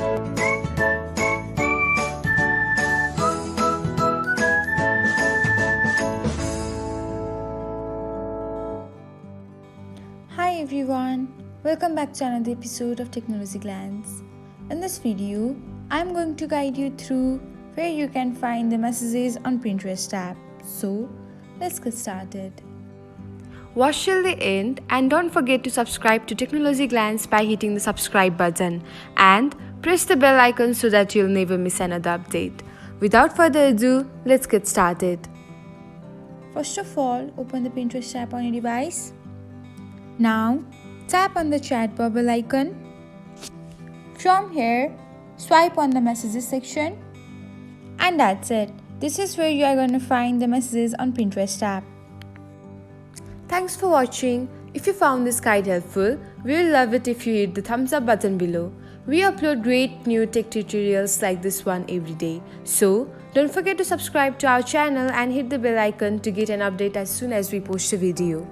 Hi everyone, welcome back to another episode of Technologyglance. In this video, I'm going to guide you through where you can find the messages on Pinterest app. So, let's get started. Watch till the end and don't forget to subscribe to Technologyglance by hitting the subscribe button and press the bell icon so that you'll never miss another update. Without further ado, let's get started. First of all, open the Pinterest app on your device. Now, tap on the chat bubble icon. From here, swipe on the messages section. And that's it. This is where you are going to find the messages on Pinterest app. Thanks for watching. If you found this guide helpful, we will love it if you hit the thumbs up button below. We upload great new tech tutorials like this one every day. So, don't forget to subscribe to our channel and hit the bell icon to get an update as soon as we post a video.